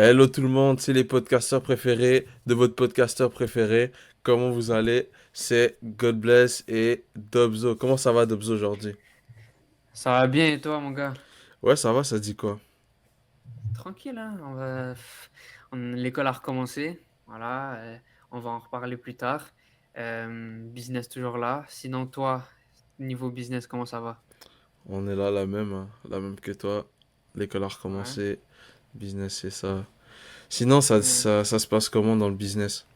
Hello tout le monde, c'est les podcasteurs préférés de votre podcasteur préféré. Comment vous allez? C'est God Bless et Dobzo. Comment ça va Dobzo aujourd'hui? Ça va bien et toi, mon gars? Ouais, ça va, ça dit quoi? Tranquille, hein? L'école a recommencé. Voilà, on va en reparler plus tard. Business toujours là. Sinon, toi, niveau business, comment ça va? On est là, la même, hein, la même que toi. L'école a Ouais. recommencé, business c'est ça. Sinon, Ouais. ça se passe comment dans le business?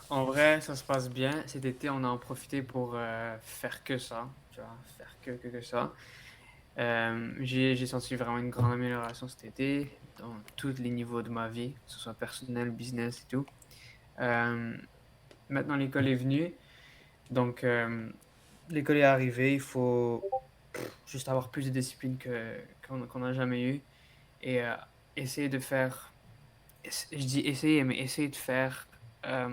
En vrai, ça se passe bien. Cet été, on a en profité pour faire que ça. Tu vois, faire que ça. J'ai senti vraiment une grande amélioration cet été dans tous les niveaux de ma vie, que ce soit personnel, business et tout. Euh, Maintenant, l'école est venue. Donc, l'école est arrivée, il faut juste avoir plus de discipline qu'on n'a jamais eu et essayer de faire, je dis essayer, mais essayer de faire euh,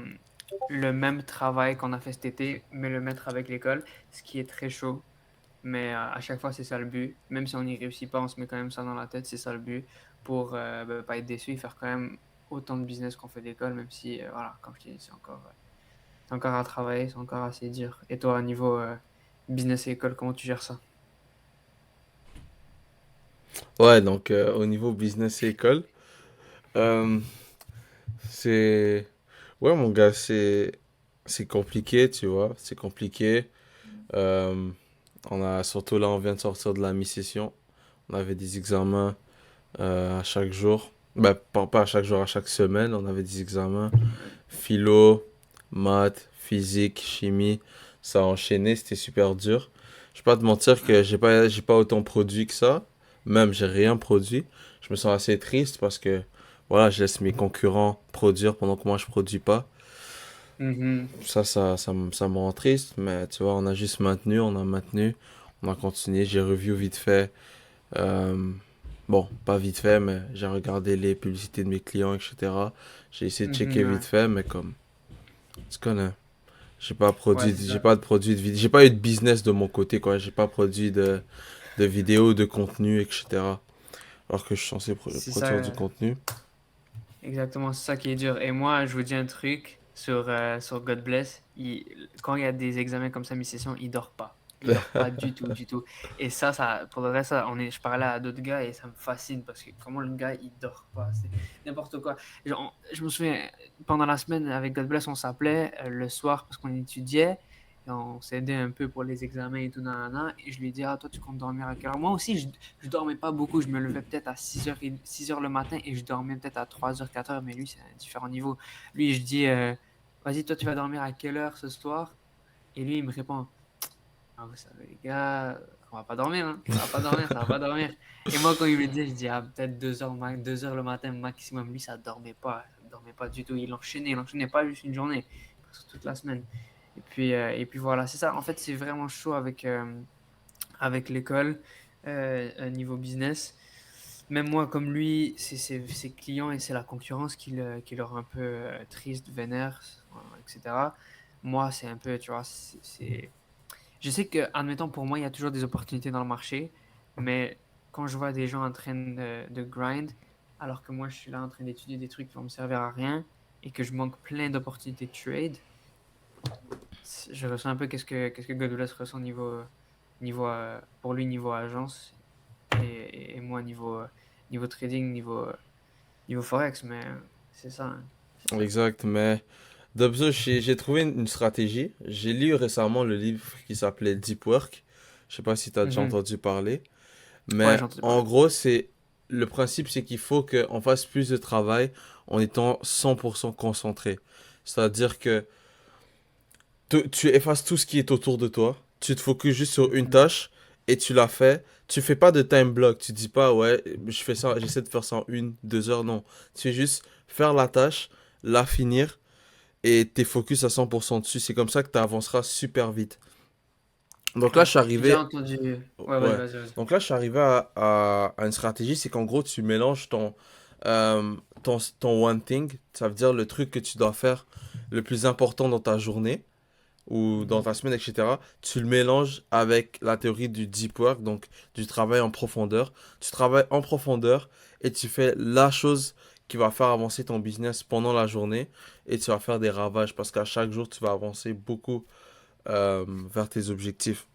le même travail qu'on a fait cet été, mais le mettre avec l'école, ce qui est très chaud. Mais à chaque fois, c'est ça le but. Même si on n'y réussit pas, on se met quand même ça dans la tête, c'est ça le but pour pas être déçu et faire quand même autant de business qu'on fait d'école, même si, voilà, comme je t'ai dit, c'est encore à travailler, c'est encore assez dur. Et toi, au niveau business et école, comment tu gères ça? Ouais, donc au niveau business et école, euh, c'est... Ouais mon gars, c'est compliqué, tu vois, c'est compliqué. Euh, surtout là, on vient de sortir de la mi-session. On avait des examens à chaque jour. Ben, pas à chaque jour, à chaque semaine. On avait des examens. Philo, maths, physique, chimie. Ça a enchaîné, c'était super dur. Je vais pas te mentir Ouais. que j'ai pas autant produit que ça. Même, j'ai rien produit. Je me sens assez triste parce que, voilà, je laisse mes concurrents produire pendant que moi je produis pas. Mhm. Ça me rend triste, mais tu vois, on a juste maintenu, on a maintenu, on a continué. J'ai review vite fait. Euh, bon, pas vite fait, mais j'ai regardé les publicités de mes clients, etc. J'ai essayé de checker Mhm, vite ouais. fait, mais comme, tu connais, Ouais, c'est j'ai ça. pas de produit de vidéo, j'ai pas eu de business de mon côté, quoi. J'ai pas produit de vidéos, de contenu, etc. Alors que je suis censé C'est produire du ça, contenu. exactement, c'est ça qui est dur. Et moi, je vous dis un truc sur God Bless. Quand il y a des examens comme ça, mi-session, il dort pas. Il dort pas du tout, du tout. Et pour le reste, je parlais à d'autres gars et ça me fascine parce que comment le gars, il dort pas. C'est n'importe quoi. Je me souviens, pendant la semaine, avec God Bless, on s'appelait le soir parce qu'on étudiait. Et on s'aidait un peu pour les examens et tout, nanana. Et je lui ai dit, ah, toi, tu comptes dormir à quelle heure? Moi aussi, je dormais pas beaucoup. Je me levais peut-être à 6 heures le matin et je dormais peut-être à 3 heures 4 heures. Mais lui, c'est un différent niveau. Lui, je dis, vas-y, toi, tu vas dormir à quelle heure ce soir? Et lui, il me répond, ah, vous savez, les gars, on va pas dormir, hein. Ça va pas dormir, ça va pas dormir. Et moi, quand il me le dit, je dis, ah, peut-être 2 heures, 2 heures le matin maximum. Lui, ça dormait pas du tout. Il enchaînait pas juste une journée, presque toute la semaine. Et puis voilà, c'est ça. En fait, c'est vraiment chaud avec l'école, niveau business. Même moi, comme lui, c'est ses clients et c'est la concurrence qui le rend un peu triste, vénère, etc. Moi, c'est un peu, tu vois, je sais que, admettons, pour moi, il y a toujours des opportunités dans le marché, mais quand je vois des gens en train de grind, alors que moi, je suis là en train d'étudier des trucs qui vont me servir à rien et que je manque plein d'opportunités de trade, je ressens un peu qu'est-ce que Godoulas ressent pour lui, niveau agence et moi, niveau trading, niveau forex, mais c'est ça, hein. Exact, mais Dobzo, j'ai trouvé une stratégie. J'ai lu récemment le livre qui s'appelait Deep Work. Je sais pas si tu as déjà Mhm. entendu parler. Ouais, Mais j'ai entendu en parler. gros, le principe, c'est qu'il faut qu'on fasse plus de travail en étant 100% concentré. C'est-à-dire que tu effaces tout ce qui est autour de toi, tu te focuses juste sur une Mhm. tâche et tu la fais. Tu fais pas de time block, tu dis pas ouais, je fais ça, j'essaie de faire ça en 1, 2 heures, non. Tu fais juste faire la tâche, la finir et t'es focus à 100% dessus. C'est comme ça que tu avanceras super vite. Donc là, Ouais, je suis j'ai déjà arrivé. entendu. Ouais, vas-y, Ouais. vas-y, vas-y. Donc là, je suis arrivé à une stratégie, c'est qu'en gros, tu mélanges ton one thing, ça veut dire le truc que tu dois faire le plus important dans ta journée ou dans Mhm. ta semaine, etc. Tu le mélanges avec la théorie du deep work, donc du travail en profondeur. Tu travailles en profondeur et tu fais la chose qui va faire avancer ton business pendant la journée et tu vas faire des ravages parce qu'à chaque jour, tu vas avancer beaucoup vers tes objectifs.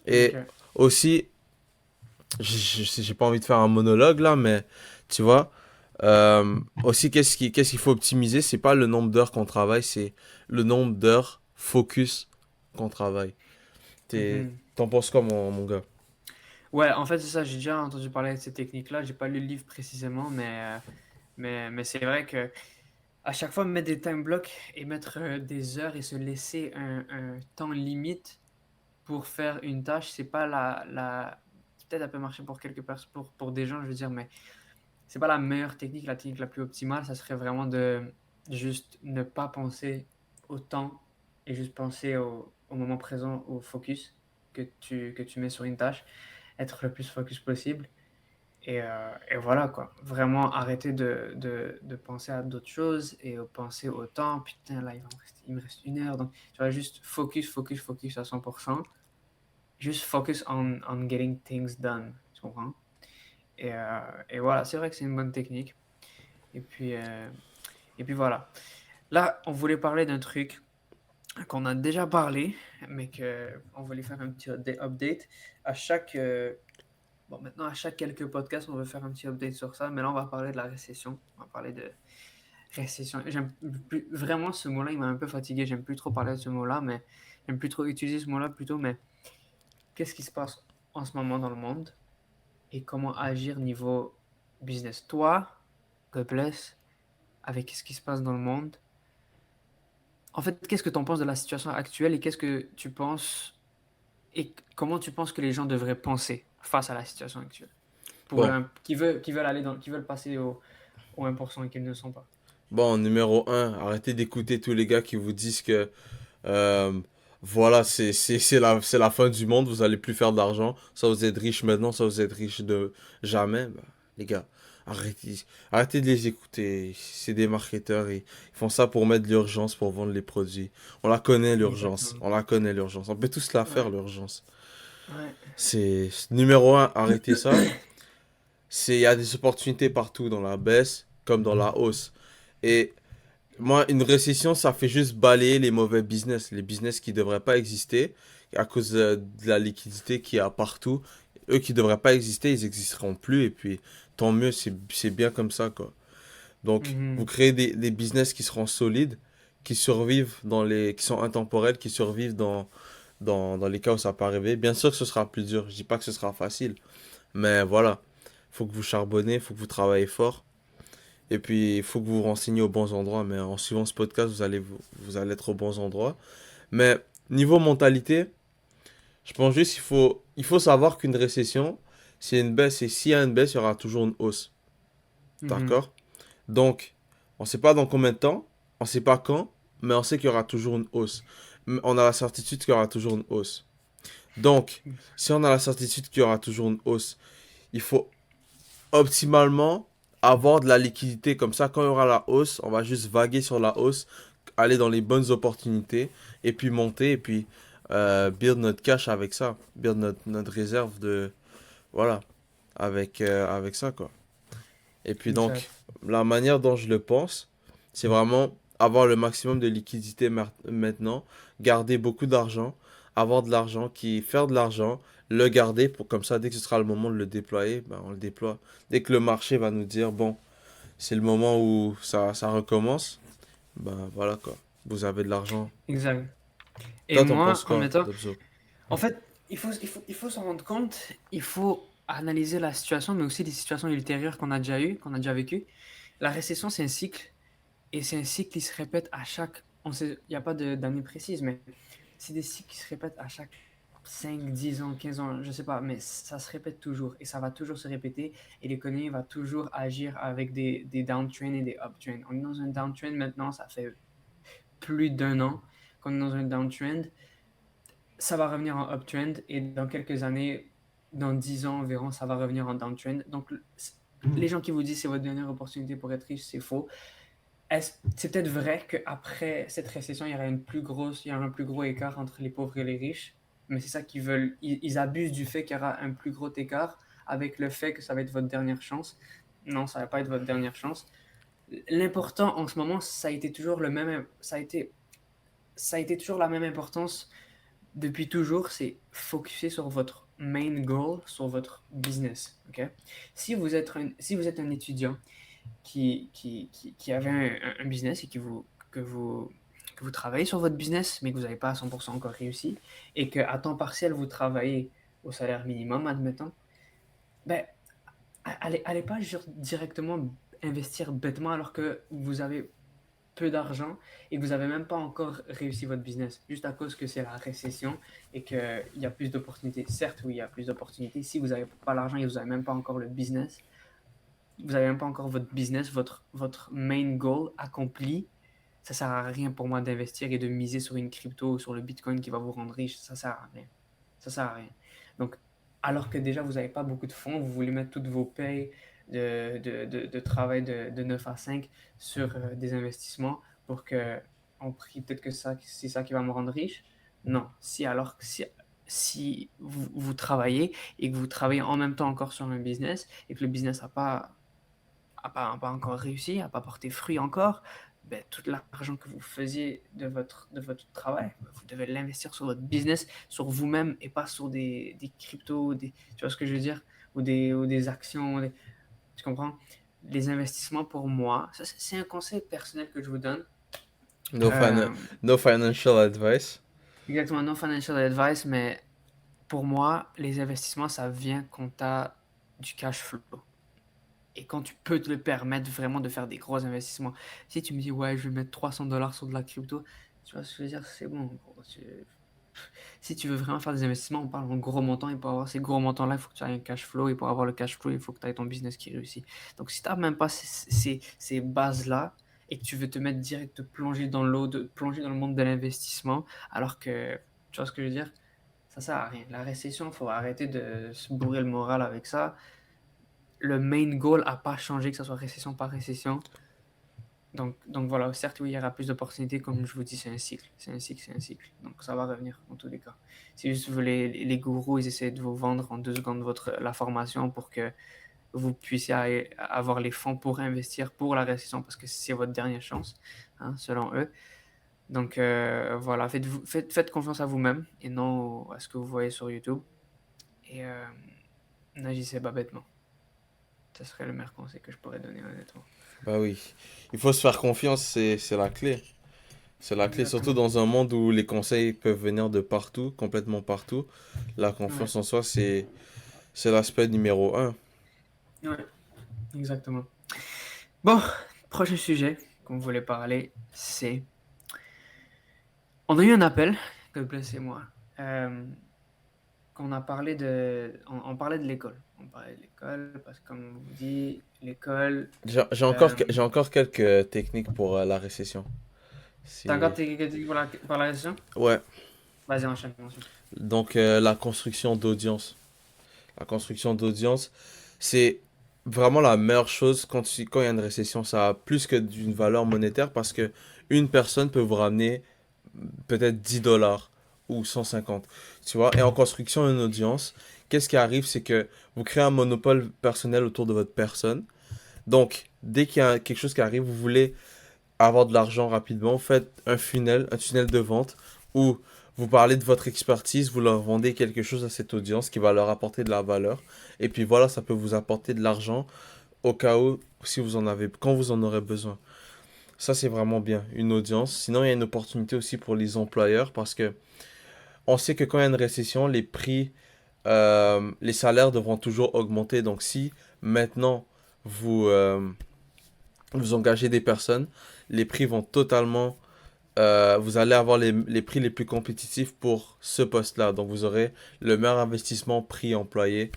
Et Ok. aussi, j'ai pas envie de faire un monologue là, mais tu vois, aussi, qu'est-ce qu'il faut optimiser? C'est pas le nombre d'heures qu'on travaille, c'est le nombre d'heures focus qu'on travaille. Mhm. T'en penses quoi, mon gars? Ouais, en fait, c'est ça, j'ai déjà entendu parler de ces techniques-là. J'ai pas lu le livre précisément, mais c'est vrai que à chaque fois, mettre des time blocks et mettre des heures et se laisser un temps limite pour faire une tâche, c'est pas peut-être ça peut marcher pour quelques personnes, pour des gens, je veux dire, mais c'est pas la meilleure technique, la technique la plus optimale. Ça serait vraiment de juste ne pas penser au temps et juste penser au moment présent, au focus que tu mets sur une tâche, être le plus focus possible. Et voilà quoi. Vraiment arrêter de penser à d'autres choses et penser au temps. Putain, là, il me reste 1 heure. Donc, tu vas juste focus, focus, focus à 100%. Juste focus on getting things done. Tu comprends? Et voilà, c'est vrai que c'est une bonne technique. Et puis, euh, et puis voilà. Là, on voulait parler d'un truc qu'on a déjà parlé, mais qu'on voulait faire un petit update. À chaque, bon, maintenant, à chaque quelques podcasts, on veut faire un petit update sur ça, mais là, on va parler de la récession. On va parler de récession. J'aime plus, vraiment ce mot-là, il m'a un peu fatigué. J'aime plus trop parler de ce mot-là, mais j'aime plus trop utiliser ce mot-là plutôt. Mais qu'est-ce qui se passe en ce moment dans le monde et comment agir niveau business? Toi, God bless, avec ce qui se passe dans le monde. En fait, qu'est-ce que tu en penses de la situation actuelle et qu'est-ce que tu penses et comment tu penses que les gens devraient penser face à la situation actuelle pour Bon, qui veulent qui veulent passer au 1% et qu'ils ne le sont pas. bon, numéro un, arrêtez d'écouter tous les gars qui vous disent que euh, voilà, c'est la fin du monde, vous allez plus faire d'argent. Ça vous êtes riche maintenant, ça vous êtes riche de jamais. Bah, les gars, arrêtez de les écouter. C'est des marketeurs et ils font ça pour mettre de l'urgence pour vendre les produits. On la connaît l'urgence, Exactement. on la connaît l'urgence. On peut tous la faire Ouais, l'urgence. ouais. C'est numéro un, arrêtez ça. Il y a des opportunités partout dans la baisse comme dans la hausse. Et moi, une récession, ça fait juste balayer les business qui devraient pas exister à cause de la liquidité qu'il y a partout. Eux qui devraient pas exister, ils existeront plus et puis tant mieux, c'est bien comme ça quoi. Donc, vous Mhm. créez des business qui seront solides, qui survivent qui sont intemporels, qui survivent dans les cas où ça peut arriver. Bien sûr que ce sera plus dur, je dis pas que ce sera facile, mais voilà, faut que vous charbonnez, faut que vous travaillez fort. Et puis, il faut que vous vous renseigniez aux bons endroits. Mais en suivant ce podcast, vous allez être aux bons endroits. Mais niveau mentalité, je pense juste il faut savoir qu'une récession, c'est une baisse. Et s'il y a une baisse, il y aura toujours une hausse. Mhm. D'accord? Donc, on ne sait pas dans combien de temps, on ne sait pas quand, mais on sait qu'il y aura toujours une hausse. On a la certitude qu'il y aura toujours une hausse. Donc, si on a la certitude qu'il y aura toujours une hausse, il faut optimalement avoir de la liquidité. Comme ça, quand il y aura la hausse, on va juste vaguer sur la hausse, aller dans les bonnes opportunités, et puis monter, et puis build notre cash avec ça. Build notre réserve de... Voilà, avec ça, quoi. Et puis donc, Exact. la manière dont je le pense, c'est vraiment avoir le maximum de liquidité maintenant, garder beaucoup d'argent, avoir de l'argent, faire de l'argent, le garder pour comme ça, dès que ce sera le moment de le déployer, ben, on le déploie. Dès que le marché va nous dire, bon, c'est le moment où ça recommence, ben voilà quoi. Vous avez de l'argent. Exact. Et Toi, t'en moi, penses en quoi, mettant, Dobzo? en fait, il faut s'en rendre compte, il faut analyser la situation, mais aussi les situations ultérieures qu'on a déjà eues, qu'on a déjà vécues. La récession, c'est un cycle. Et c'est un cycle qui se répète à chaque. Il n'y a pas d'année précise, mais c'est des cycles qui se répètent à chaque 5 10 ans, 15 ans, je sais pas, mais ça se répète toujours et ça va toujours se répéter et l'économie va toujours agir avec des downtrends et des uptrends. On est dans un downtrend maintenant, ça fait plus d'1 an qu'on est dans un downtrend. Ça va revenir en uptrend et dans quelques années, dans 10 ans environ, ça va revenir en downtrend. Donc, les gens qui vous disent c'est votre dernière opportunité pour être riche, c'est faux. C'est peut-être vrai qu'après cette récession, il y aura un plus gros écart entre les pauvres et les riches, mais c'est ça qu'ils veulent. Ils abusent du fait qu'il y aura un plus gros écart avec le fait que ça va être votre dernière chance. Non, ça va pas être votre dernière chance. L'important en ce moment, ça a été toujours le même, ça a été toujours la même importance depuis toujours, c'est focuser sur votre main goal, sur votre business. Ok. Si vous êtes un étudiant qui avait un business et que vous travaillez sur votre business, mais que vous n'avez pas à 100% encore réussi, et qu'à temps partiel, vous travaillez au salaire minimum, admettons, ben, allez pas directement investir bêtement alors que vous avez peu d'argent et que vous n'avez même pas encore réussi votre business, juste à cause que c'est la récession et qu'il y a plus d'opportunités. Certes, oui, il y a plus d'opportunités. Si vous n'avez pas l'argent et vous n'avez même pas encore le business, vous n'avez même pas encore votre business, votre main goal accompli, ça sert à rien pour moi d'investir et de miser sur une crypto ou sur le Bitcoin qui va vous rendre riche. Ça sert à rien. Ça sert à rien. Donc, alors que déjà vous n'avez pas beaucoup de fonds, vous voulez mettre toutes vos payes de travail de 9 à 5 sur des investissements pour que on prie peut-être que ça, c'est ça qui va me rendre riche. Non. Si vous travaillez et que vous travaillez en même temps encore sur un business et que le business n'a pas encore réussi, n'a pas porté fruit encore, ben, tout l'argent que vous faisiez de votre travail, vous devez l'investir sur votre business, sur vous-même et pas sur des cryptos, tu vois ce que je veux dire, ou des actions. Tu comprends? Les investissements pour moi, ça, c'est un conseil personnel que je vous donne. No, Euh, no financial advice. exactement, non financial advice, mais pour moi, les investissements, ça vient quand tu as du cash flow. Et quand tu peux te le permettre vraiment de faire des gros investissements. Si tu me dis, ouais, je vais mettre 300 $ sur de la crypto, tu vois ce que je veux dire, c'est bon, gros. Si tu veux vraiment faire des investissements, on parle en gros montants. Et pour avoir ces gros montants-là, il faut que tu aies un cash flow. Et pour avoir le cash flow, il faut que tu aies ton business qui réussit. Donc, si tu n'as même pas ces bases-là et que tu veux te mettre direct, te plonger dans l'eau, de plonger dans le monde de l'investissement, alors que, tu vois ce que je veux dire, ça sert à rien. La récession, il faut arrêter de se bourrer le moral avec ça. Le main goal n'a pas changé, que ce soit récession par récession. Donc voilà, certes, oui, il y aura plus d'opportunités, comme je vous dis, c'est un cycle, c'est un cycle, c'est un cycle. Donc ça va revenir dans tous les cas. C'est juste que les gourous, ils essaient de vous vendre en 2 secondes la formation pour que vous puissiez avoir les fonds pour investir pour la récession parce que c'est votre dernière chance, hein, selon eux. Donc voilà, faites confiance à vous-même et non à ce que vous voyez sur YouTube. Et n'agissez pas bêtement. Ce serait le meilleur conseil que je pourrais donner, honnêtement. Bah oui. Il faut se faire confiance, c'est la clé. C'est la clé, surtout Exactement. dans un monde où les conseils peuvent venir de partout, complètement partout. La Ouais, confiance en soi, c'est l'aspect numéro un. ouais, exactement. Bon, prochain sujet qu'on voulait parler, c'est... On a eu un appel, Godbless et moi, qu'on a parlé on parlait de l'école. On parlait de l'école parce que, comme on vous dit, l'école... J'ai encore quelques techniques pour la récession. T'as encore Si... tes critiques pour la question? Ouais, Vas-y, enchaîne ensuite. donc la construction d'audience. La construction d'audience, c'est vraiment la meilleure chose quand il y a une récession. Ça a plus que d'une valeur monétaire parce que une personne peut vous ramener peut-être 10 dollars ou 150. Tu vois, et en construction d'une audience, qu'est-ce qui arrive, c'est que vous créez un monopole personnel autour de votre personne. Donc, dès qu'il y a quelque chose qui arrive, vous voulez avoir de l'argent rapidement, vous faites un tunnel de vente où vous parlez de votre expertise, vous leur vendez quelque chose à cette audience qui va leur apporter de la valeur. Et puis voilà, ça peut vous apporter de l'argent au cas où, si vous en avez, quand vous en aurez besoin. Ça, c'est vraiment bien, une audience. Sinon, il y a une opportunité aussi pour les employeurs parce que on sait que quand il y a une récession, les salaires devront toujours augmenter. Donc, si maintenant vous engagez des personnes, les prix vont totalement vous allez avoir les prix les plus compétitifs pour ce poste-là. Donc, vous aurez le meilleur investissement prix-employé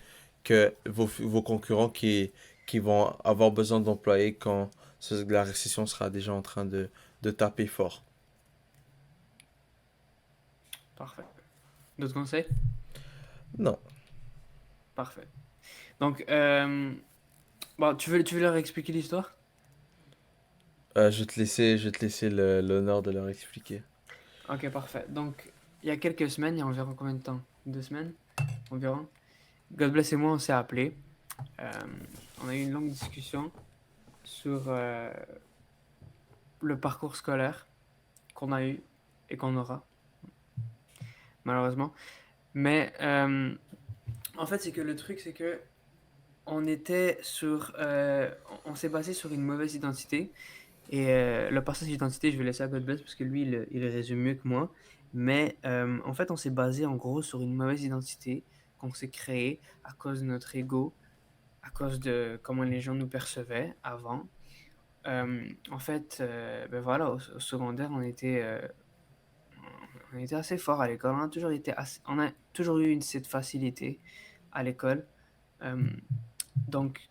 que vos concurrents qui vont avoir besoin d'employés quand la récession sera déjà en train de taper fort. Parfait. D'autres conseils? Non. Parfait. Donc, bon, tu veux leur expliquer l'histoire? Je vais te laisser l'honneur de leur expliquer. Ok, parfait. Donc, il y a quelques semaines, il y a environ combien de temps? 2 semaines environ. God bless et moi, on s'est appelés. Euh, on a eu une longue discussion sur le parcours scolaire qu'on a eu et qu'on aura, malheureusement. Mais en fait, c'est que le truc, c'est que on était sur, on s'est basé sur une mauvaise identité. Et le passage d'identité, je vais laisser à God bless parce que lui, il le résume mieux que moi. Mais en fait, on s'est basé en gros sur une mauvaise identité qu'on s'est créée à cause de notre ego, à cause de comment les gens nous percevaient avant. En fait, ben voilà, au secondaire, on était assez fort à l'école. On a toujours eu cette facilité à l'école. Euh, donc,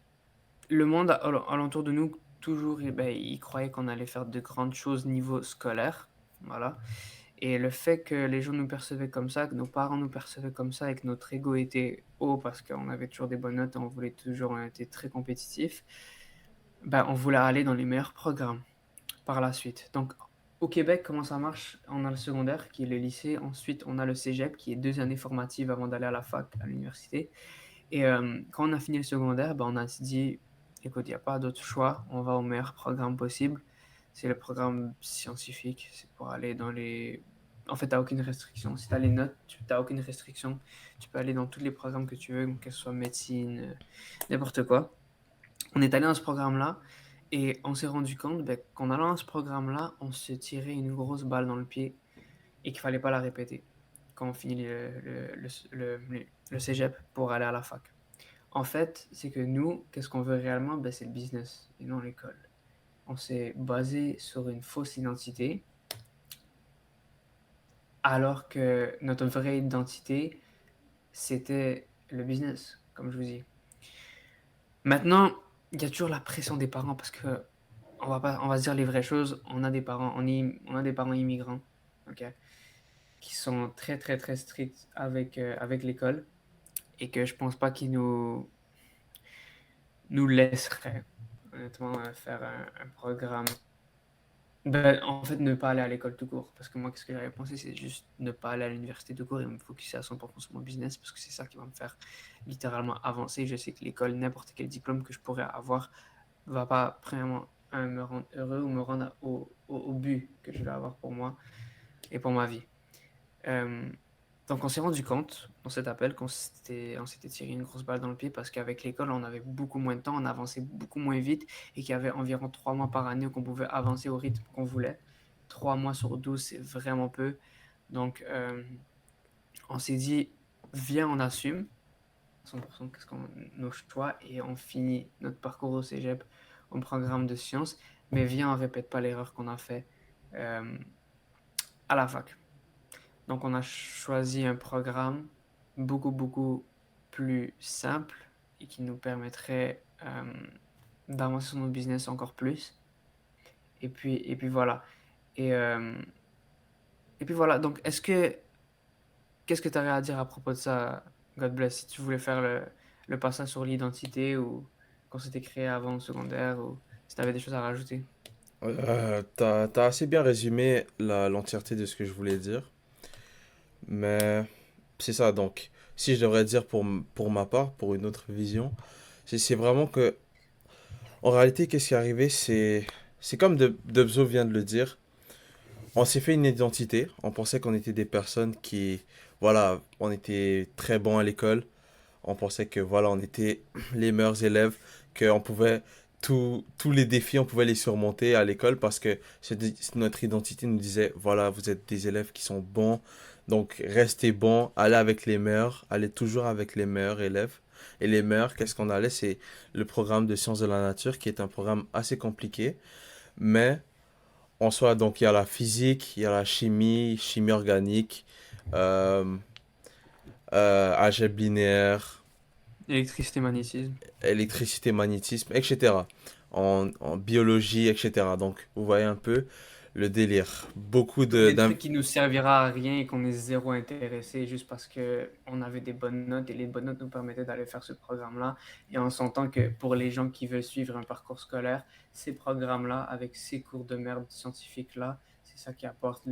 le monde alentour de nous, toujours, eh ben, il croyait qu'on allait faire de grandes choses niveau scolaire. Voilà. Et le fait que les gens nous percevaient comme ça, que nos parents nous percevaient comme ça et que notre ego était haut parce qu'on avait toujours des bonnes notes et on voulait toujours, on était très compétitif, ben, on voulait aller dans les meilleurs programmes par la suite. Donc, au Québec, comment ça marche? On a le secondaire qui est le lycée, ensuite on a le cégep qui est 2 années formatives avant d'aller à la fac, à l'université. Et quand on a fini le secondaire, ben, on a dit, écoute, il n'y a pas d'autre choix, on va au meilleur programme possible. C'est le programme scientifique, c'est pour aller dans les... En fait, tu n'as aucune restriction. Si tu as les notes, tu n'as aucune restriction. Tu peux aller dans tous les programmes que tu veux, que ce soit médecine, n'importe quoi. On est allé dans ce programme-là et on s'est rendu compte ben, qu'en allant dans ce programme-là, on se tirait une grosse balle dans le pied et qu'il fallait pas la répéter quand on finit le cégep pour aller à la fac. En fait, c'est que nous, qu'est-ce qu'on veut réellement? Ben, c'est le business et non l'école. On s'est basé sur une fausse identité, alors que notre vraie identité, c'était le business, comme je vous dis. Maintenant, il y a toujours la pression des parents parce que on va se dire les vraies choses. On a des parents, on a des parents immigrants, ok, qui sont très très très stricts avec l'école et que je pense pas qu'ils nous laisseraient honnêtement faire un programme. Ben, en fait, ne pas aller à l'école tout court. Parce que moi, qu'est-ce que j'avais pensé, c'est juste ne pas aller à l'université tout court et me focuser à 100% sur mon business parce que c'est ça qui va me faire littéralement avancer. Je sais que l'école, n'importe quel diplôme que je pourrais avoir, va pas, premièrement, me rendre heureux ou me rendre au but que je vais avoir pour moi et pour ma vie. Euh, donc, on s'est rendu compte dans cet appel on s'était tiré une grosse balle dans le pied parce qu'avec l'école, on avait beaucoup moins de temps, on avançait beaucoup moins vite et qu'il y avait environ 3 mois par année qu'on pouvait avancer au rythme qu'on voulait. 3 mois sur 12, c'est vraiment peu. Donc, on s'est dit, viens, on assume 100% qu'est-ce qu'on, nos choix et on finit notre parcours au cégep au programme de sciences, mais viens, on répète pas l'erreur qu'on a fait euh, à la fac. Donc, on a choisi un programme beaucoup plus simple et qui nous permettrait d'avancer sur nos business encore plus. Et puis voilà. Et, euh, et puis voilà. Donc, qu'est-ce que tu avais à dire à propos de ça, God bless, si tu voulais faire le passage sur l'identité ou quand c'était créé avant le secondaire ou si tu avais des choses à rajouter? T'as assez bien résumé l'entièreté de ce que je voulais dire, mais c'est ça, donc, si je devrais dire pour ma part, pour une autre vision, c'est vraiment que, en réalité, qu'est-ce qui est arrivé, c'est comme Debzo vient de le dire, on s'est fait une identité, on pensait qu'on était des personnes qui, voilà, on était très bons à l'école, on pensait que, voilà, on était les meilleurs élèves, qu'on pouvait, tous les défis, on pouvait les surmonter à l'école parce que notre identité nous disait, voilà, vous êtes des élèves qui sont bons, donc restez bons, allez avec les meilleurs, allez toujours avec les meilleurs élèves. Et les meilleurs, qu'est-ce qu'on allait? C'est le programme de sciences de la nature qui est un programme assez compliqué, mais en soi, donc il y a la physique, il y a la chimie, chimie organique, euh, algèbre linéaire, Électricité, magnétisme. électricité, magnétisme, etc. En biologie, etc. Donc, vous voyez un peu le délire. Beaucoup Tous de... les trucs qui nous servira à rien et qu'on est zéro intéressé juste parce que on avait des bonnes notes et les bonnes notes nous permettaient d'aller faire ce programme-là. Et on s'entend que pour les gens qui veulent suivre un parcours scolaire, ces programmes-là, avec ces cours de merde scientifiques-là, c'est ça qui apporte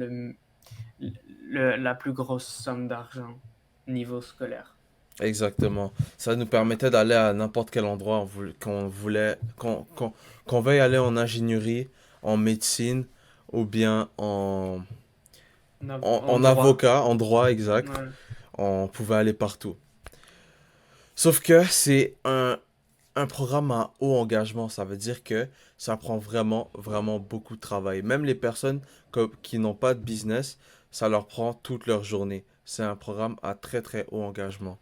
la plus grosse somme d'argent niveau scolaire. Exactement. Ça nous permettait d'aller à n'importe quel endroit qu'on voulait, qu'on veuille aller en ingénierie, en médecine ou bien En en droit. avocat, en droit exact. Ouais. On pouvait aller partout. Sauf que c'est un programme à haut engagement. Ça veut dire que ça prend vraiment, vraiment beaucoup de travail. Même les personnes qui n'ont pas de business, ça leur prend toute leur journée. C'est un programme à très, très haut engagement.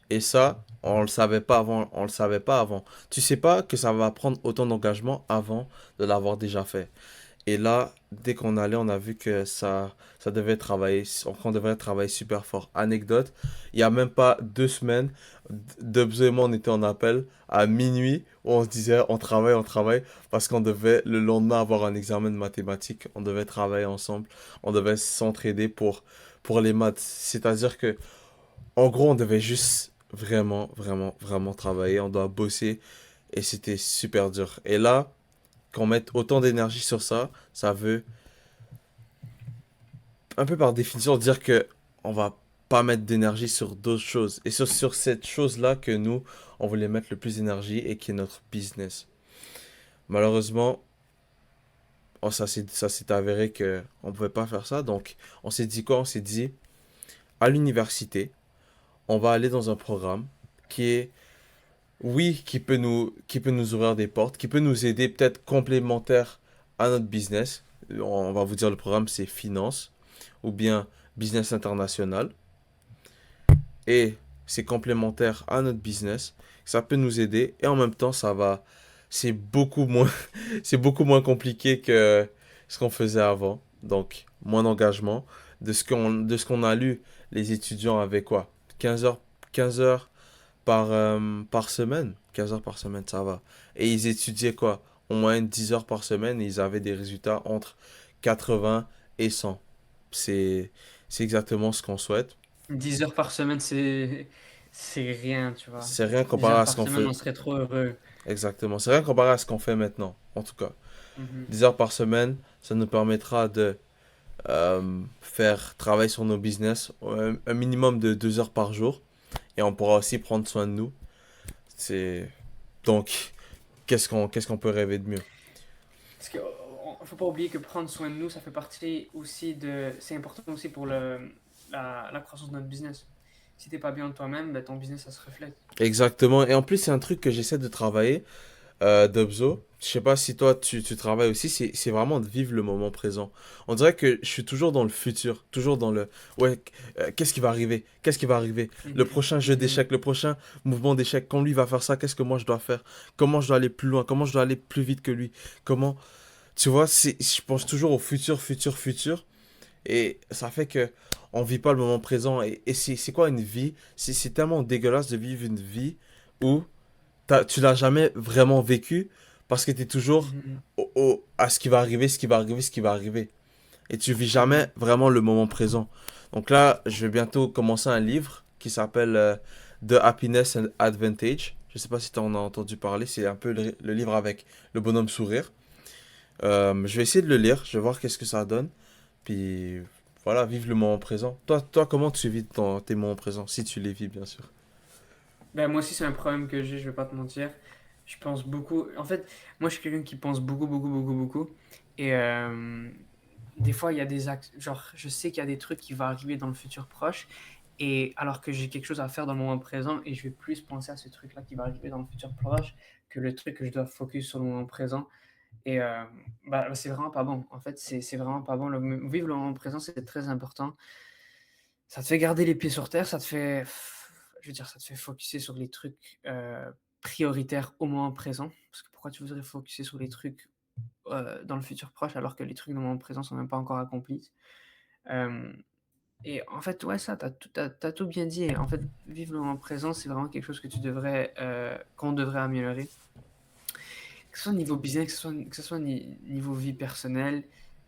Et ça, on le savait pas avant. On le savait pas avant. Tu sais pas que ça va prendre autant d'engagement avant de l'avoir déjà fait. Et là, dès qu'on allait, on a vu que ça devait travailler, on devait travailler super fort. Anecdote, il y a même pas 2 semaines, Dubzo et moi, on était en appel à minuit où on se disait on travaille, parce qu'on devait le lendemain avoir un examen de mathématiques. On devait travailler ensemble, on devait s'entraider pour les maths. C'est-à-dire que, en gros, on devait juste vraiment, vraiment, vraiment travailler. On doit bosser et c'était super dur. Et là, qu'on mette autant d'énergie sur ça, ça veut un peu par définition dire que on va pas mettre d'énergie sur d'autres choses. Et sur cette chose-là que nous, on voulait mettre le plus d'énergie et qui est notre business. Malheureusement, ça s'est avéré que on pouvait pas faire ça. Donc, on s'est dit quoi? On s'est dit, à l'université, on va aller dans un programme qui est, oui, qui peut nous ouvrir des portes, qui peut nous aider peut-être complémentaire à notre business. On va vous dire le programme, c'est finance ou bien business international. Et c'est complémentaire à notre business. Ça peut nous aider et en même temps, c'est beaucoup moins, c'est beaucoup moins compliqué que ce qu'on faisait avant. Donc, moins d'engagement. De ce qu'on a lu, les étudiants avaient quoi? 15 heures par semaine. 15 heures par semaine, ça va. Et ils étudiaient quoi? Au moins 10 heures par semaine et ils avaient des résultats entre 80 et 100. C'est, c'est exactement ce qu'on souhaite. 10 heures par semaine, c'est rien, tu vois. C'est rien 10 comparé heures à ce par qu'on semaine, fait. on serait trop heureux. Exactement. C'est rien comparé à ce qu'on fait maintenant, en tout cas. Mhm. 10 heures par semaine, ça nous permettra de faire travailler sur nos business un minimum de 2 heures par jour. Et on pourra aussi prendre soin de nous. C'est... Donc, qu'est-ce qu'on peut rêver de mieux? Parce qu'il ne faut pas oublier que prendre soin de nous, ça fait partie aussi de. C'est important aussi pour la croissance de notre business. Si t'es pas bien de toi-même, ben ton business, ça se reflète. Exactement. Et en plus, c'est un truc que j'essaie de travailler. Dobzo, je sais pas si toi tu travailles aussi, c'est vraiment de vivre le moment présent. On dirait que je suis toujours dans le futur, toujours dans le ouais, qu'est-ce qui va arriver? Qu'est-ce qui va arriver? Le Mhm, prochain jeu mhm, d'échecs, le prochain mouvement d'échecs, quand lui va faire ça, qu'est-ce que moi je dois faire? Comment je dois aller plus loin? Comment je dois aller plus vite que lui? Comment tu vois, je pense toujours au futur, futur, futur et ça fait que on vit pas le moment présent et c'est quoi une vie? C'est tellement dégueulasse de vivre une vie où tu l'as jamais vraiment vécu parce que tu es toujours mhm, à ce qui va arriver, ce qui va arriver, ce qui va arriver. Et tu vis jamais mhm. vraiment le moment présent. Donc là, je vais bientôt commencer un livre qui s'appelle The Happiness and Advantage. Je sais pas si tu en as entendu parler. C'est un peu le livre avec le bonhomme sourire. Je vais essayer de le lire. Je vais voir qu'est-ce que ça donne. Puis voilà, vivre le moment présent. Toi comment tu vis tes moments présents? Si tu les vis, bien sûr. Ben, moi aussi, c'est un problème que j'ai, je vais pas te mentir. Je pense beaucoup. En fait, moi, je suis quelqu'un qui pense beaucoup, beaucoup, beaucoup, beaucoup. Et des fois, il y a des actes. Genre, je sais qu'il y a des trucs qui vont arriver dans le futur proche. Et alors que j'ai quelque chose à faire dans le moment présent, et je vais plus penser à ce truc-là qui va arriver dans le futur proche que le truc que je dois focus sur le moment présent. Et bah, c'est vraiment pas bon. En fait, c'est vraiment pas bon. Vivre le moment présent, c'est très important. Ça te fait garder les pieds sur terre, ça te fait, je veux dire, ça te fait focuser sur les trucs prioritaires au moment présent. Parce que pourquoi tu voudrais focuser sur les trucs dans le futur proche alors que les trucs dans le moment présent sont même pas encore accomplis. Euh, et en fait, ouais, ça, t'as tout bien dit. En fait, vivre le moment présent, c'est vraiment quelque chose que qu'on devrait améliorer. Que ce soit niveau business, que ce soit niveau vie personnelle,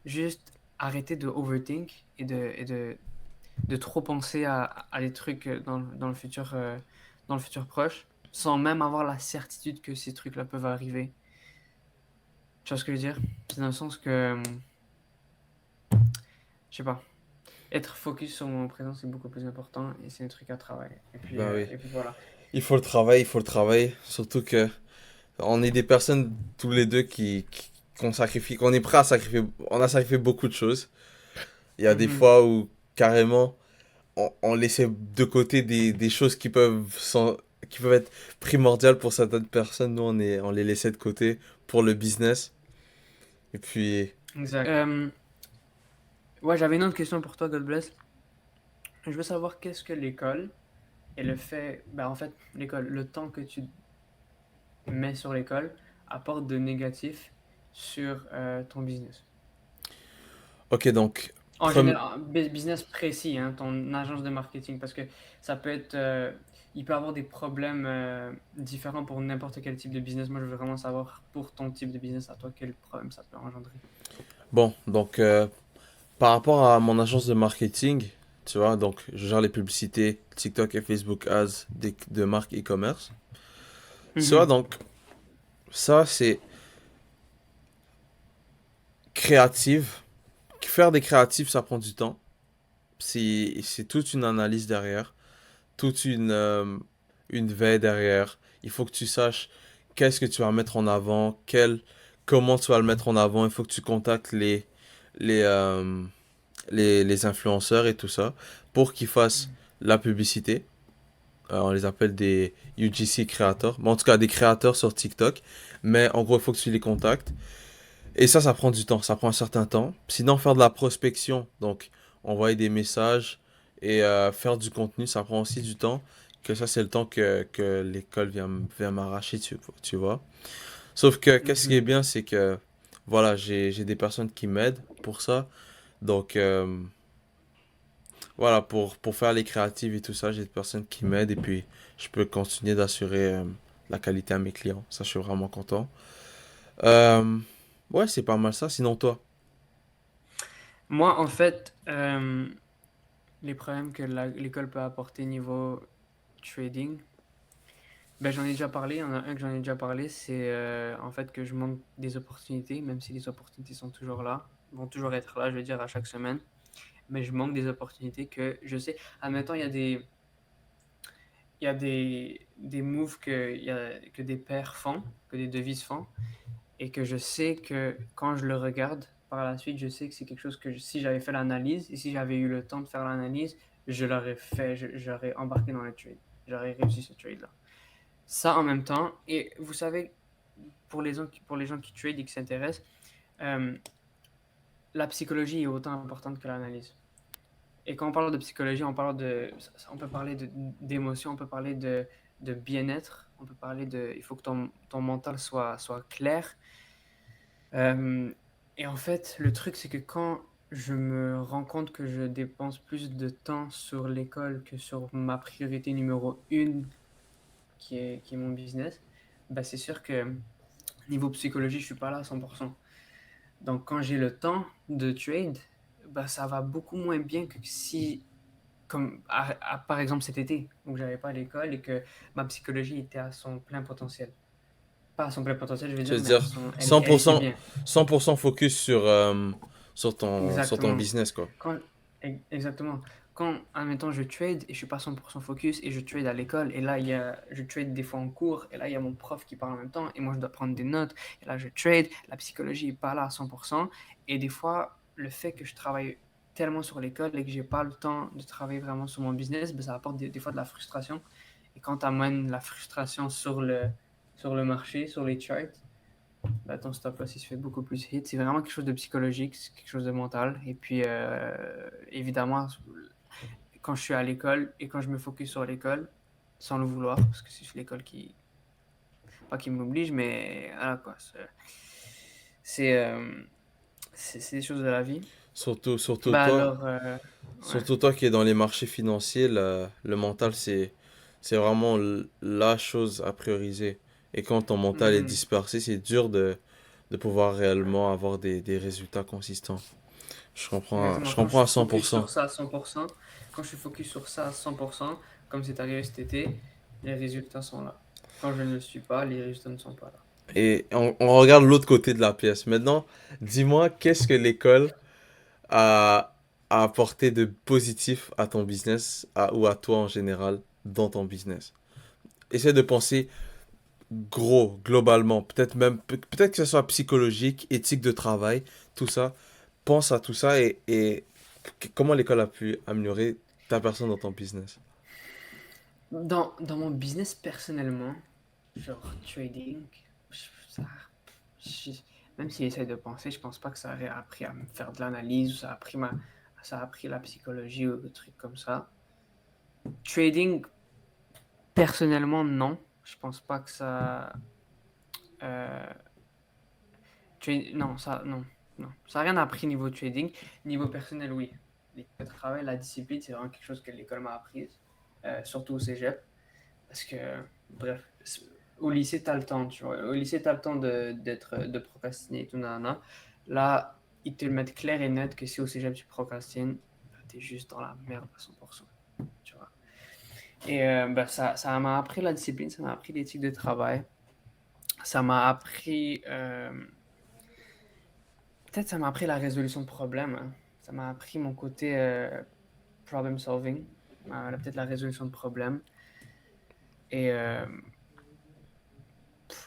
juste arrêter de overthink de trop penser à des trucs dans le futur proche, sans même avoir la certitude que ces trucs-là peuvent arriver. Tu vois ce que je veux dire? C'est dans le sens que, je sais pas, être focus sur mon présent, c'est beaucoup plus important et c'est un truc à travailler. Ben oui. Et puis voilà. Il faut le travail, il faut le travail. Surtout que on est des personnes tous les deux qu'on sacrifie, qu'on est prêt à sacrifier. On a sacrifié beaucoup de choses. Il y a des Mhm. fois où carrément on laissait de côté des choses qui peuvent être primordiales pour certaines personnes. Nous, on les laissait de côté pour le business. Et puis, Exact. Ouais, j'avais une autre question pour toi, God bless. Je veux savoir qu'est-ce que l'école et le fait, ben en fait, l'école, le temps que tu mets sur l'école apporte de négatif sur ton business. ok, donc, En général, business précis, hein, ton agence de marketing, parce que ça peut être, il peut avoir des problèmes différents pour n'importe quel type de business. Moi, je veux vraiment savoir pour ton type de business à toi, quel problème ça peut engendrer. bon, donc, par rapport à mon agence de marketing, tu vois, donc, je gère les publicités TikTok et Facebook Ads de marques e-commerce. Tu vois, Mhm. donc, ça, c'est créative. Faire des créatifs, ça prend du temps. C'est toute une analyse derrière, toute une veille derrière. Il faut que tu saches qu'est-ce que tu vas mettre en avant, comment tu vas le mettre en avant. Il faut que tu contactes les, euh, les influenceurs et tout ça pour qu'ils fassent la publicité. On les appelle des UGC créateurs. Bon, en tout cas, des créateurs sur TikTok. Mais en gros, il faut que tu les contactes. Et ça prend du temps, ça prend un certain temps. Sinon, faire de la prospection, donc envoyer des messages et faire du contenu, ça prend aussi du temps. Que ça, c'est le temps que l'école vient m'arracher, tu vois. Sauf que, qu'est-ce qui est Mhm. bien, c'est que, voilà, j'ai des personnes qui m'aident pour ça. Donc, voilà, pour faire les créatives et tout ça, j'ai des personnes qui m'aident et puis je peux continuer d'assurer la qualité à mes clients. Ça, je suis vraiment content. Euh, ouais, c'est pas mal ça. Sinon, toi. Moi, en fait, les problèmes que l'école peut apporter niveau trading, ben, j'en ai déjà parlé. Il y en a un que j'en ai déjà parlé, c'est en fait que je manque des opportunités, même si les opportunités sont toujours là, vont toujours être là, je veux dire, à chaque semaine. Mais je manque des opportunités que je sais. Admettons, il y a des moves que des pairs font, que des devises font, et que je sais que quand je le regarde par la suite, je sais que c'est quelque chose que si j'avais fait l'analyse et si j'avais eu le temps de faire l'analyse, je l'aurais fait, j'aurais embarqué dans le trade. J'aurais réussi ce trade-là. Ça en même temps, et vous savez, pour les gens qui trade et qui s'intéressent, euh, la psychologie est autant importante que l'analyse. Et quand on parle de psychologie, on peut parler d'émotion, on peut parler de bien-être, on peut parler de, il faut que ton mental soit clair. Euh, et en fait, le truc, c'est que quand je me rends compte que je dépense plus de temps sur l'école que sur ma priorité numéro une, qui est mon business, bah c'est sûr que niveau psychologie, je suis pas là à 100%. Donc, quand j'ai le temps de trade, bah, ça va beaucoup moins bien que si comme par exemple cet été, où j'avais pas à l'école et que ma psychologie était à son plein potentiel. Pas à son plein potentiel, je veux Tu dire, veux mais à dire son, elle était 100%, bien. 100% focus sur ton Exactement. business, quoi. Quand, exactement. Quand, admettons, je trade et je suis pas 100% focus et je trade à l'école et là, je trade des fois en cours et là, il y a mon prof qui parle en même temps et moi, je dois prendre des notes et là, je trade. La psychologie est pas là à 100% et des fois, le fait que je travaille tellement sur l'école et que j'ai pas le temps de travailler vraiment sur mon business, ben, ça apporte des fois de la frustration. Et quand tu amènes la frustration sur le marché, sur les charts, bah, ton stop loss il se fait beaucoup plus hit. C'est vraiment quelque chose de psychologique, c'est quelque chose de mental. Et puis, évidemment, quand je suis à l'école et quand je me focus sur l'école, sans le vouloir, parce que c'est l'école qui, pas qui m'oblige, mais voilà quoi. C'est euh, c'est des choses de la vie. Surtout Bah toi, alors, ouais. surtout toi qui es dans les marchés financiers, le mental, c'est vraiment la chose à prioriser. Et quand ton mental est Mhm. dispersé, c'est dur de pouvoir réellement avoir des résultats consistants. Exactement. Je Quand je comprends à suis cent pour focus cent sur ça à 100%, quand je suis focus sur ça à 100%, comme c'est arrivé cet été, les résultats sont là. Quand je ne le suis pas, les résultats ne sont pas là. Et on regarde l'autre côté de la pièce. Maintenant, dis-moi, qu'est-ce que l'école a à apporter de positif à ton business ou à toi en général dans ton business. Essaie de penser gros, globalement, peut-être même, peut-être que ce soit psychologique, éthique de travail, tout ça. Pense à tout ça et comment l'école a pu améliorer ta personne dans ton business. Dans mon business personnellement, genre trading, ça, je- même si j'essaie de penser, je pense pas que ça aurait appris à me faire de l'analyse ou ça a appris la psychologie ou des trucs comme ça. Trading, personnellement, non. Je pense pas que ça. euh, non, non, non. Ça n'a rien appris niveau trading. Niveau personnel, oui. Le travail, la discipline, c'est vraiment quelque chose que l'école m'a appris, surtout au cégep. Parce que, bref, au lycée, t'as le temps, tu vois. Au lycée, t'as le temps de procrastiner et tout, nanana. Là, ils te le mettent clair et net que si au cégep tu procrastines, bah, t'es juste dans la merde à 100%, tu vois. Et bah, ça m'a appris la discipline, ça m'a appris l'éthique de travail, ça m'a appris, peut-être ça m'a appris la résolution de problèmes, hein. Ça m'a appris mon côté problem solving, peut-être la résolution de problèmes. Et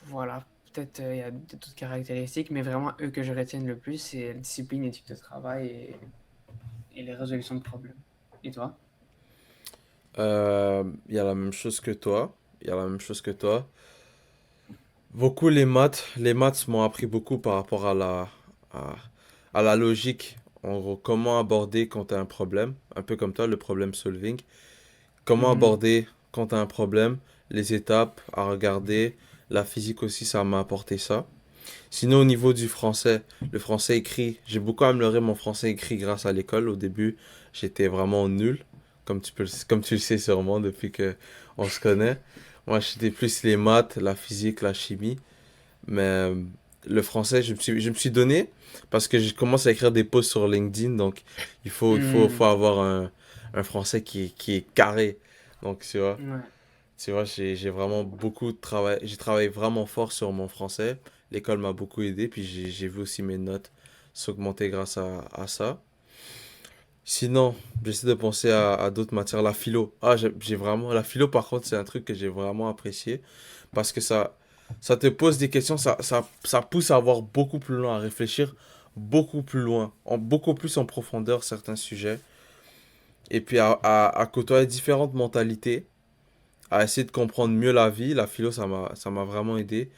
voilà, peut-être il y a d'autres caractéristiques, mais vraiment, eux que je retienne le plus, c'est la discipline, l'éthique de travail et les résolutions de problèmes. Et toi? Il y a la même chose que toi. Il y a la même chose que toi. Beaucoup les maths. Les maths m'ont appris beaucoup par rapport à, à la logique. En gros, comment aborder quand tu as un problème. Un peu comme toi, le problem solving. Comment Mhm. aborder quand tu as un problème. Les étapes à regarder. La physique aussi, ça m'a apporté ça. Sinon, au niveau du français, le français écrit, j'ai beaucoup amélioré mon français écrit grâce à l'école. Au début, j'étais vraiment nul, comme tu le sais sûrement depuis que on se connaît. Moi, j'étais plus les maths, la physique, la chimie. Mais le français, je me suis donné parce que je commence à écrire des posts sur LinkedIn. Donc, faut Mhm. avoir un français qui est carré. Donc, Ouais. tu vois, j'ai vraiment beaucoup de travail. J'ai travaillé vraiment fort sur mon français. L'école m'a beaucoup aidé. Puis j'ai vu aussi mes notes s'augmenter grâce à ça. Sinon, j'essaie de penser à d'autres matières. La philo. Ah, j'ai vraiment. La philo, par contre, c'est un truc que j'ai vraiment apprécié. Parce que ça te pose des questions. Ça pousse à avoir beaucoup plus loin, à réfléchir beaucoup plus loin. Beaucoup plus en profondeur certains sujets. Et puis à côtoyer différentes mentalités, à essayer de comprendre mieux la vie. La philo, ça m'a vraiment aidé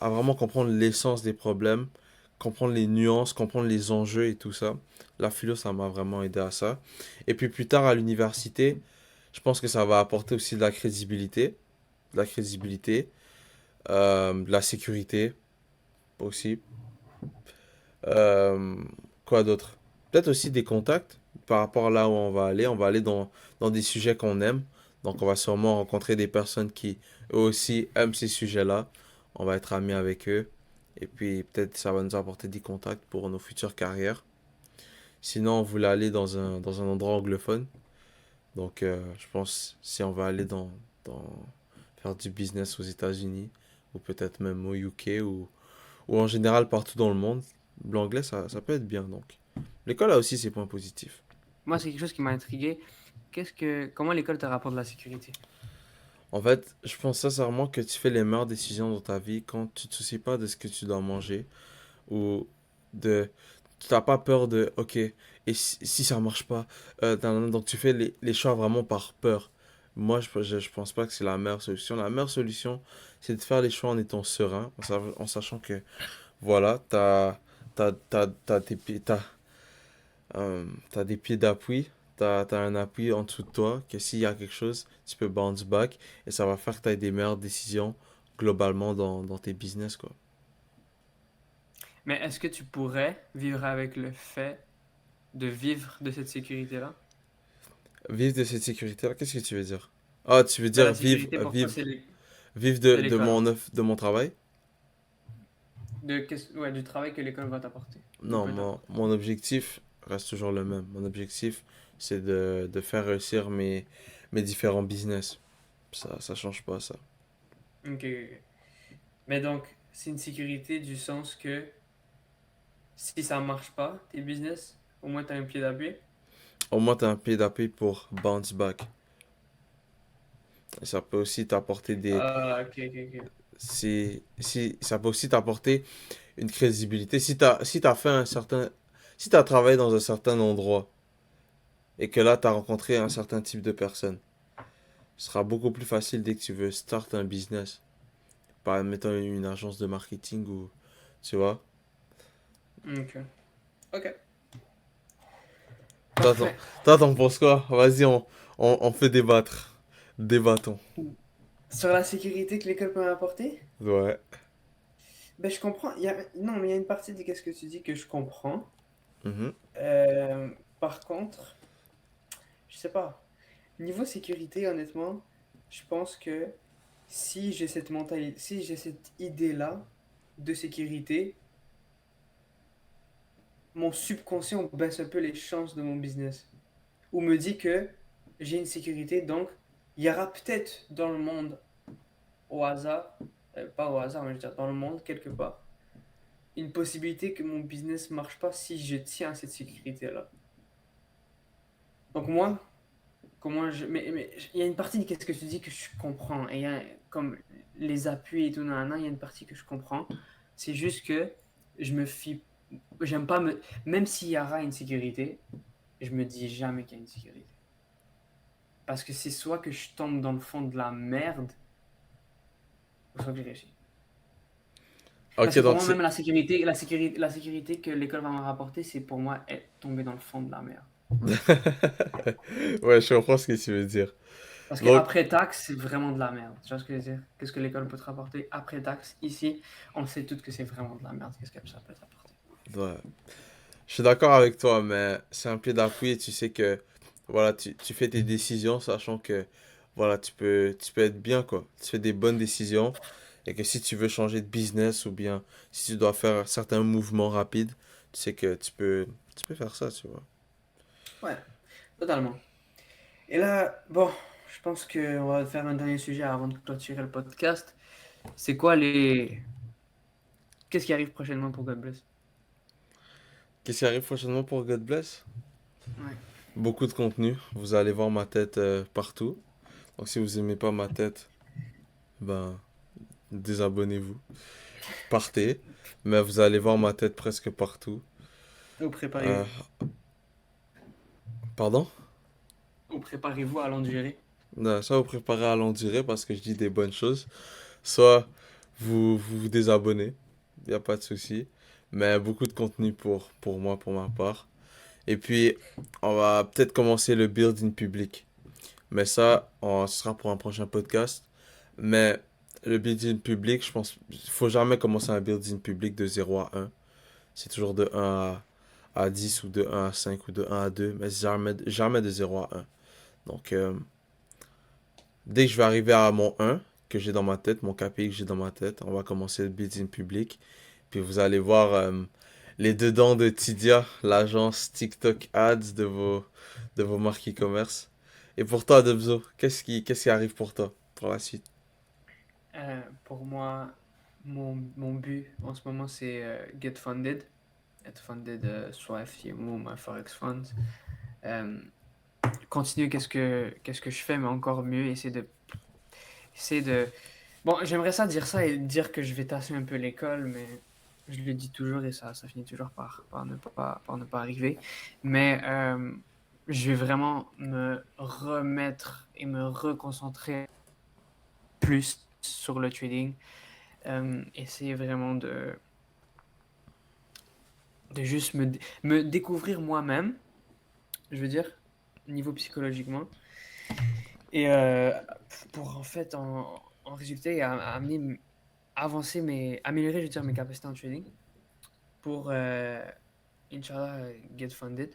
à vraiment comprendre l'essence des problèmes, comprendre les nuances, comprendre les enjeux et tout ça. La philo, ça m'a vraiment aidé à ça. Et puis plus tard à l'université, je pense que ça va apporter aussi de la crédibilité, de la sécurité aussi. Euh, quoi d'autre? Peut-être aussi des contacts par rapport à là où on va aller. On va aller dans des sujets qu'on aime. Donc on va sûrement rencontrer des personnes qui eux aussi aiment ces sujets-là. On va être amis avec eux. Et puis peut-être ça va nous apporter des contacts pour nos futures carrières. Sinon, on voulait aller dans un endroit anglophone. Donc je pense si on va aller dans faire du business aux États-Unis ou peut-être même au UK ou en général partout dans le monde, l'anglais ça peut être bien donc. L'école a aussi ses points positifs. Moi, c'est quelque chose qui m'a intrigué. Comment l'école te rapporte de la sécurité? En fait, je pense sincèrement que tu fais les meilleures décisions dans ta vie quand tu te soucies pas de ce que tu dois manger ou de tu n'as pas peur de ok et si ça marche pas donc tu fais les choix vraiment par peur. Moi je pense pas que c'est la meilleure solution. La meilleure solution c'est de faire les choix en étant serein en sachant que voilà t'as tes pieds t'as des pieds d'appui, t'as un appui en dessous de toi, que s'il y a quelque chose, tu peux bounce back et ça va faire que tu aies des meilleures décisions globalement dans tes business, quoi. Mais est-ce que tu pourrais vivre avec le fait de vivre de cette sécurité-là? Vivre de cette sécurité-là, qu'est-ce que tu veux dire? Ah, tu veux Ben, dire la sécurité, pour toi, vivre c'est l'école. de mon travail? Ouais, du travail que l'école va t'apporter ou Non, peut t'apporter. mon objectif reste toujours le même. Mon objectif, c'est de faire réussir mes différents business. Ça change pas, ça. Ok, ok, ok. Mais donc, c'est une sécurité du sens que si ça marche pas, tes business, Au moins, t'as un pied d'appui. Au moins, tu as un pied d'appui pour bounce back. Et ça peut aussi t'apporter des... Ah, ok, ok, ok. Ça peut aussi t'apporter une crédibilité. Si t'as fait un certain... Si t'as travaillé dans un certain endroit et que là, t'as rencontré un certain type de personne, ce sera beaucoup plus facile dès que tu veux start un business. Par mettant une agence de marketing ou... Tu vois? Ok. Ok. Toi, t'en, Parfait. toi, t'en penses quoi? Vas-y, on fait débattre. Débattons. Sur la sécurité que l'école peut m'apporter, Ouais. ben, je comprends. Non, mais il y a une partie de ce que tu dis que je comprends. Mhm. Par contre, je sais pas. Niveau sécurité, honnêtement, je pense que si j'ai cette mentalité, si j'ai cette idée-là de sécurité, mon subconscient baisse un peu les chances de mon business. Ou me dit que j'ai une sécurité, donc il y aura peut-être dans le monde, au hasard, pas au hasard, mais je veux dire dans le monde, quelque part, une possibilité que mon business marche pas si je tiens à cette sécurité-là. Donc moi, mais il y a une partie de qu'est-ce que tu dis que je comprends. Et il y a, comme les appuis et tout, nanana, il y a une partie que je comprends. C'est juste que je me fie. J'aime pas me. Même s'il y aura une sécurité, je me dis jamais qu'il y a une sécurité. Parce que c'est soit que je tombe dans le fond de la merde, ou soit que je réussis. Ok, Parce que pour donc moi, même c'est... la sécurité que l'école va me rapporter, c'est pour moi être tombé dans le fond de la merde. Ouais, je comprends ce que tu veux dire. Parce Donc, qu'après taxe, c'est vraiment de la merde. Tu vois ce que je veux dire? Qu'est-ce que l'école peut te rapporter après taxe? Ici, on sait toutes que c'est vraiment de la merde. Qu'est-ce que ça peut te rapporter? ouais. Je suis d'accord avec toi, mais c'est un pied d'appui et tu sais que, voilà, tu fais tes décisions sachant que, voilà, tu peux être bien, quoi. Tu fais des bonnes décisions et que si tu veux changer de business ou bien si tu dois faire certains mouvements rapides, tu sais que tu peux faire ça, tu vois. Ouais, totalement. Et là, bon, je pense qu'on va faire un dernier sujet avant de clôturer le podcast. C'est quoi les... Qu'est-ce qui arrive prochainement pour God Bless? Qu'est-ce qui arrive prochainement pour God Bless? Ouais. Beaucoup de contenu. Vous allez voir ma tête partout. Donc si vous aimez pas ma tête, ben, désabonnez-vous. Partez. Mais vous allez voir ma tête presque partout. Ou Euh, préparez-vous. pardon? Ou préparez-vous à l'endurer. Non, soit vous préparez à l'endurer parce que je dis des bonnes choses, soit vous désabonnez. Il n'y a pas de souci. Mais beaucoup de contenu pour moi, pour ma part. Et puis, on va peut-être commencer le building public. Mais ça, ce sera pour un prochain podcast. Mais le building public, je pense, il faut jamais commencer un building public de 0 à 1. C'est toujours de 1 à 10 ou de 1 à 5 ou de 1 à 2, mais jamais de 0 à 1. Donc, dès que je vais arriver à mon 1 que j'ai dans ma tête, mon KPI que j'ai dans ma tête, on va commencer le building public. Puis vous allez voir les dedans de Tydia, l'agence TikTok Ads de vos marques e-commerce. Et pour toi, Debzo, qu'est-ce qui arrive pour toi, pour la suite? Pour moi, mon but en ce moment, c'est get funded. Get funded, soit FTMO ou ma Forex Funds. Euh, Continuer qu'est-ce que je fais, mais encore mieux, essayer de... Bon, j'aimerais ça dire ça et dire que je vais tasser un peu l'école, mais je le dis toujours et ça finit toujours par ne pas arriver. Mais je vais vraiment me remettre et me reconcentrer plus sur le trading. Essayer vraiment de juste me découvrir moi-même, je veux dire, niveau psychologiquement. Et pour en fait, en résultat, amener, avancer améliorer, je veux dire, mes capacités en trading pour, Inch'Allah, get funded.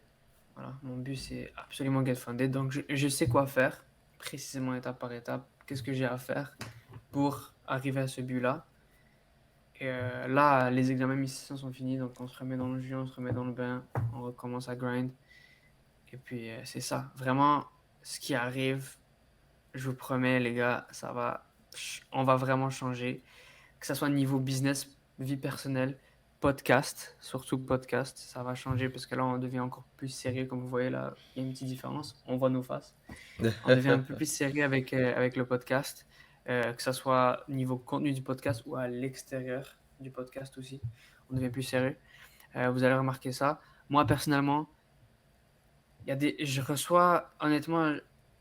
Voilà, mon but c'est absolument get funded. Donc je sais quoi faire, précisément étape par étape, qu'est-ce que j'ai à faire pour arriver à ce but-là. Et là, les examens mission sont finis, donc on se remet dans le jus, on se remet dans le bain, on recommence à grind. Et puis c'est ça, vraiment, ce qui arrive, je vous promets les gars, on va vraiment changer, que ce soit niveau business, vie personnelle, podcast, surtout podcast. Ça va changer parce que là, on devient encore plus sérieux. Comme vous voyez, là, il y a une petite différence. On voit nos faces. On devient un peu plus sérieux avec le podcast, que ce soit niveau contenu du podcast ou à l'extérieur du podcast aussi. On devient plus sérieux. Vous allez remarquer ça. Moi, personnellement, je reçois, honnêtement,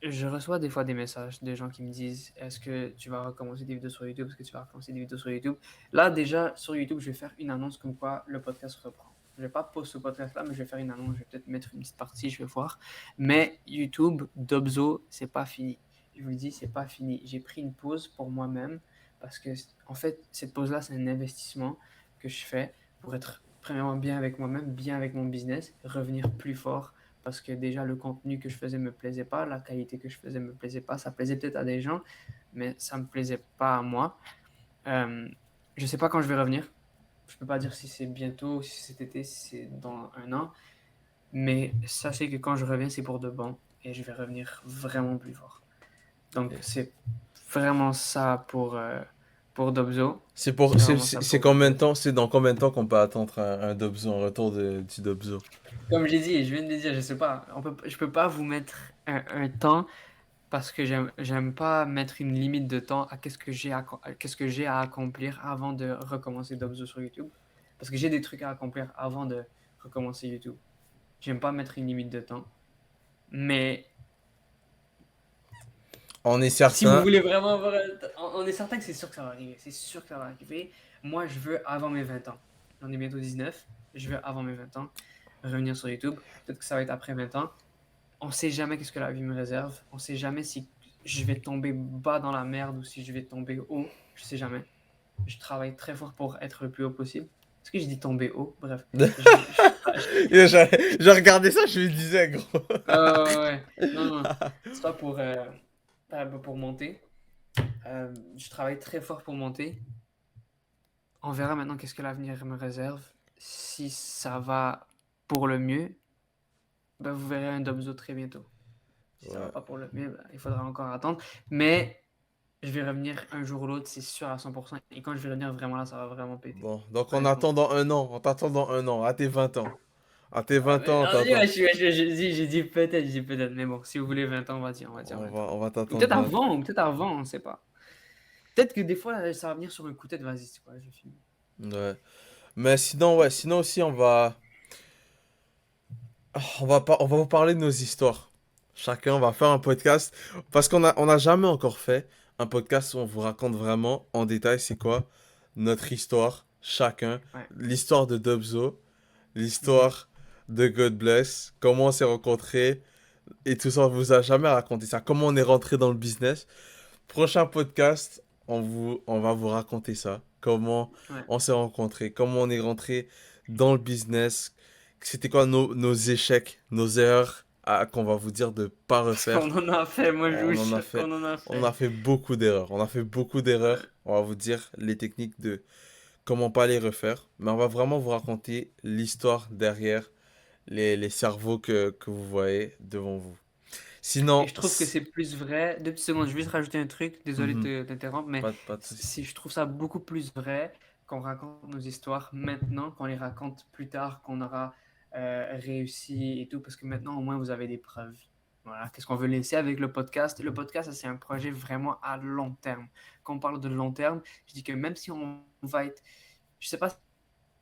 je reçois des fois des messages de gens qui me disent, est-ce que tu vas recommencer des vidéos sur YouTube? Est-ce que tu vas recommencer des vidéos sur YouTube? Là, déjà, sur YouTube, je vais faire une annonce comme quoi le podcast reprend. Je vais pas poster ce podcast-là, mais je vais faire une annonce. Je vais peut-être mettre une petite partie, je vais voir. Mais YouTube, Dobzo, c'est pas fini. Je vous le dis, c'est pas fini. J'ai pris une pause pour moi-même parce que, en fait, cette pause-là, c'est un investissement que je fais pour être premièrement bien avec moi-même, bien avec mon business, revenir plus fort parce que déjà le contenu que je faisais me plaisait pas, la qualité que je faisais me plaisait pas, ça plaisait peut-être à des gens, mais ça me plaisait pas à moi. Je sais pas quand je vais revenir, je peux pas dire si c'est bientôt, si c'est cet été, si c'est dans un an, mais sachez que quand je reviens, c'est pour de bon et je vais revenir vraiment plus fort. Donc c'est vraiment ça pour Dobzo. C'est vraiment ça C'est pour combien de Godbless. temps, c'est dans combien de temps qu'on peut attendre un Dobzo, un retour du Dobzo? Comme j'ai dit, je viens de le dire, je sais pas, je peux pas vous mettre un temps parce que j'aime pas mettre une limite de temps à qu'est-ce que j'ai à accomplir avant de recommencer Dobzo sur YouTube. Parce que j'ai des trucs à accomplir avant de recommencer YouTube. J'aime pas mettre une limite de temps. Mais On est si vous certain. voulez vraiment avoir on est certain que c'est sûr que ça va arriver. C'est sûr que ça va arriver. Moi, je veux avant mes 20 ans. J'en ai bientôt 19. Je veux avant mes 20 ans revenir sur YouTube. Peut-être que ça va être après 20 ans. On sait jamais qu'est-ce que la vie me réserve. On sait jamais si je vais tomber bas dans la merde ou si je vais tomber haut. Je sais jamais. Je travaille très fort pour être le plus haut possible. Est-ce que j'ai dit tomber haut? Bref. J'ai regardé ça, je me disais, gros. Ouais. Non, non. C'est pas pour monter. Je travaille très fort pour monter. On verra maintenant qu'est-ce que l'avenir me réserve. Si ça va pour le mieux, ben vous verrez un Dobzo très bientôt. Si ça va Ouais. pas pour le mieux, ben, il faudra encore attendre. Mais je vais revenir un jour ou l'autre, c'est sûr à 100%. Et quand je vais revenir vraiment là, ça va vraiment péter. Bon, donc on Honnêtement. attend dans un an. On t'attend dans un an, à tes 20 ans. À tes Ah, 20 ans, on ouais, t'attend. j'ai dit peut-être, j'ai dit peut-être. Mais bon, si vous voulez 20 ans, on va dire 20 ans. On va Ou t'attendre 20 ans. peut-être avant, on sait pas. Peut-être que des fois, ça va venir sur un coup de tête, vas-y, c'est quoi, je finis. Ouais. Mais sinon, ouais, sinon aussi, on va vous parler de nos histoires. Chacun va faire un podcast. Parce on a jamais encore fait un podcast où on vous raconte vraiment en détail c'est quoi notre histoire, chacun. Ouais. L'histoire de Dubzo, Mhm. l'histoire de God Bless, comment on s'est rencontrés et tout ça. On vous a jamais raconté ça. Comment on est rentré dans le business. Prochain podcast, on va vous raconter ça. Comment Ouais. on s'est rencontrés, comment on est rentré dans le business, c'était quoi nos échecs, nos erreurs qu'on va vous dire de pas Parce qu'on refaire. en a fait, moi je On vous en a jure fait, qu'on en a on fait. a fait beaucoup d'erreurs. On a fait beaucoup d'erreurs. Ouais. On va vous dire les techniques de comment pas les refaire. Mais on va vraiment vous raconter l'histoire derrière les cerveaux que vous voyez devant vous. Et Sinon, je trouve que c'est plus vrai. 2 petites secondes, je vais juste rajouter un truc, désolé mhm, de t'interrompre, mais pas de souci. je trouve ça beaucoup plus vrai qu'on raconte nos histoires maintenant, qu'on les raconte plus tard, qu'on aura réussi et tout, parce que maintenant au moins vous avez des preuves. Voilà, qu'est-ce qu'on veut laisser avec le podcast? Le podcast, ça, c'est un projet vraiment à long terme. Quand on parle de long terme, je dis que même si on va être, je sais pas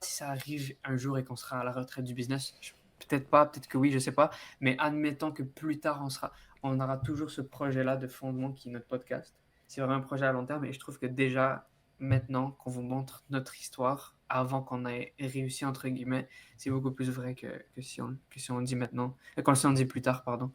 si ça arrive un jour et qu'on sera à la retraite du business, peut-être pas, peut-être que oui, je sais pas, mais admettons que plus tard on aura toujours ce projet-là de fondement qui est notre podcast. C'est vraiment un projet à long terme et je trouve que déjà maintenant qu'on vous montre notre histoire avant qu'on ait réussi entre guillemets, c'est beaucoup plus vrai que si on dit maintenant, si on dit plus tard, pardon.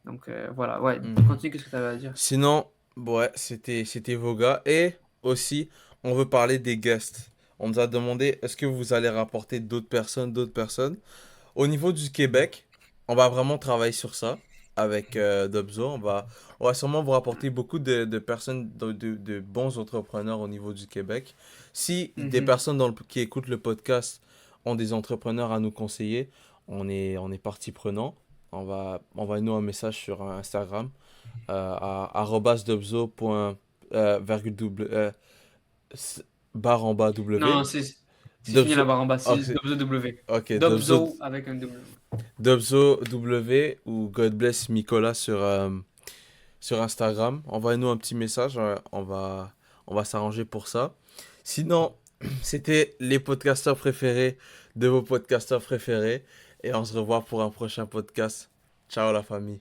Donc voilà, ouais, Mhm. continue, qu'est-ce que tu avais à dire? Sinon, ouais, c'était vos gars. Et aussi, on veut parler des guests. On nous a demandé, est-ce que vous allez rapporter d'autres personnes? Au niveau du Québec, on va vraiment travailler sur ça avec Dobzo. On va sûrement vous rapporter beaucoup de personnes, de bons entrepreneurs au niveau du Québec. Si des Mhm. personnes qui écoutent le podcast ont des entrepreneurs à nous conseiller, on est partie prenant. Envoyez-nous un message sur Instagram à @dobzo. Virgule double, barre en bas W. Non, c'est C'est fini la Dubzo. barre en bas, Ah, c'est Dobzo W. ok, Dubzo, Dobzo avec un W. Dubzo W ou God bless Nicolas sur Instagram. Envoyez-nous un petit message, on va s'arranger pour ça. Sinon, c'était les podcasteurs préférés de vos podcasteurs préférés et on se revoit pour un prochain podcast. Ciao la famille.